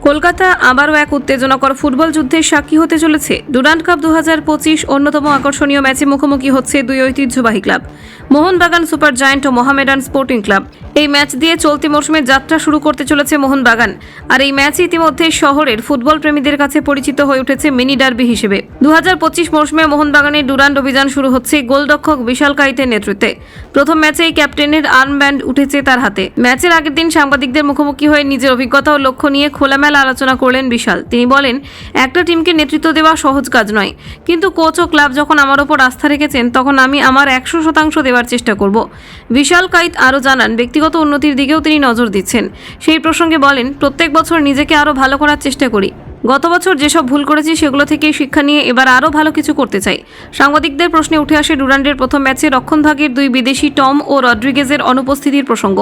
কলকাতা আবারও এক উত্তেজনাকর ফুটবল যুদ্ধের সাক্ষী হতে চলেছে। ডুরান্ড কাপ 2025 অন্যতম আকর্ষণীয় ম্যাচে মুখোমুখি হচ্ছে দুই ঐতিহ্যবাহী ক্লাব মোহনবাগান সুপার জায়ান্ট ও মোহামেডান স্পোর্টিং ক্লাব। এই ম্যাচ দিয়ে চলতি মৌসুমে যাত্রা শুরু করতে চলেছে মোহনবাগান। আর এই ম্যাচ ইতিমধ্যে শহরের ফুটবল প্রেমীদের কাছে পরিচিত হয়ে উঠেছে মিনি ডার্বি হিসেবে। 2025 মৌসুমে মোহনবাগানের ডুরান্ড অভিযান শুরু হচ্ছে গোলরক্ষক বিশাল কাইতের নেতৃত্বে। প্রথম ম্যাচেই ক্যাপ্টেনের আর্মব্যান্ড উঠেছে তার হাতে। ম্যাচের আগের দিন সাংবাদিকদের মুখোমুখি হয়ে নিজের অভিজ্ঞতা ও লক্ষ্য নিয়ে খোলামেলা আলোচনা করলেন বিশাল। তিনি বলেন, একটা টিমকে নেতৃত্ব দেওয়া সহজ কাজ নয়, কিন্তু কোচ ও ক্লাব যখন আমার ওপর আস্থা রেখেছেন তখন আমি আমার 100% দেওয়ার চেষ্টা করব। বিশাল কাইত আরও জানান, ব্যক্তিগত উন্নতির দিকেও তিনি নজর দিচ্ছেন। সেই প্রসঙ্গে বলেন, প্রত্যেক বছর নিজেকে আরও ভালো করার চেষ্টা করি। গত বছর যেসব ভুল করেছি সেগুলো থেকেই শিক্ষা নিয়ে এবার আরও ভালো কিছু করতে চাই। সাংবাদিকদের প্রশ্নে উঠে আসে ডুরান্ডের প্রথম ম্যাচে রক্ষণভাগের দুই বিদেশি টম ও রড্রিগেজের অনুপস্থিতির প্রসঙ্গ।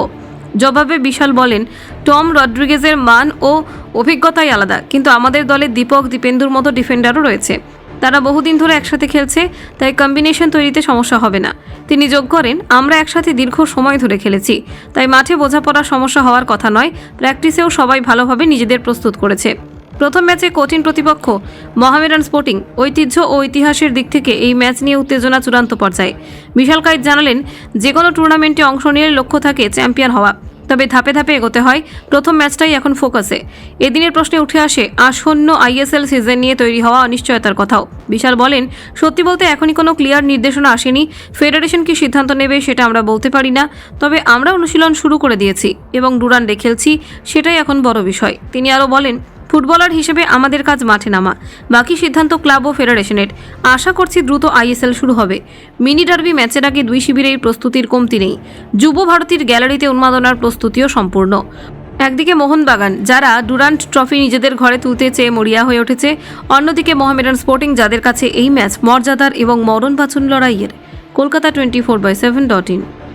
জবাবে বিশাল বলেন, টম রড্রিগেজের মান ও অভিজ্ঞতাই আলাদা, কিন্তু আমাদের দলে দীপক দীপেন্দুর মতো ডিফেন্ডারও রয়েছে। তারা বহুদিন ধরে একসাথে খেলছে, তাই কম্বিনেশন তৈরিতে সমস্যা হবে না। তিনি যোগ করেন, আমরা একসাথে দীর্ঘ সময় ধরে খেলেছি, তাই মাঠে বোঝাপড়ার সমস্যা হওয়ার কথা নয়। প্র্যাকটিসেও সবাই ভালোভাবে নিজেদের প্রস্তুত করেছে। প্রথম ম্যাচে কঠিন প্রতিপক্ষ মোহামেডান স্পোর্টিং। ঐতিহ্য ও ইতিহাসের দিক থেকে এই ম্যাচ নিয়ে উত্তেজনা চূড়ান্ত পর্যায়ে। বিশাল কাইত জানালেন, যে কোনো টুর্নামেন্টে অংশ নিয়ে লক্ষ্য থাকে চ্যাম্পিয়ন হওয়া, তবে ধাপে ধাপে এগোতে হয়। প্রথম ম্যাচটাই এখন ফোকাসে। এদিনের প্রশ্নে উঠে আসে আসন্ন আইএসএল সিজন নিয়ে তৈরি হওয়া অনিশ্চয়তার কথাও। বিশাল বলেন, সত্যি বলতে এখনই কোনো ক্লিয়ার নির্দেশনা আসেনি। ফেডারেশন কি সিদ্ধান্ত নেবে সেটা আমরা বলতে পারি না, তবে আমরা অনুশীলন শুরু করে দিয়েছি এবং ডুরান্ডে খেলছি, সেটাই এখন বড় বিষয়। তিনি আরও বলেন, ফুটবলার হিসেবে আমাদের কাজ মাঠে নামা, বাকি সিদ্ধান্ত ক্লাব ও ফেডারেশনের। আশা করছি দ্রুত আইএসএল শুরু হবে। মিনি ডার্বি ম্যাচের আগে দুই শিবিরেই প্রস্তুতির কমতি নেই। যুব ভারতীর গ্যালারিতে উন্মাদনার প্রস্তুতিও সম্পূর্ণ। একদিকে মোহনবাগান, যারা ডুরান্ড ট্রফি নিজেদের ঘরে তুলতে চেয়ে মরিয়া হয়ে উঠেছে, অন্যদিকে মোহামেডান স্পোর্টিং, যাদের কাছে এই ম্যাচ মর্যাদার এবং মরণ বাঁচন লড়াইয়ের। কলকাতা 24/7.in।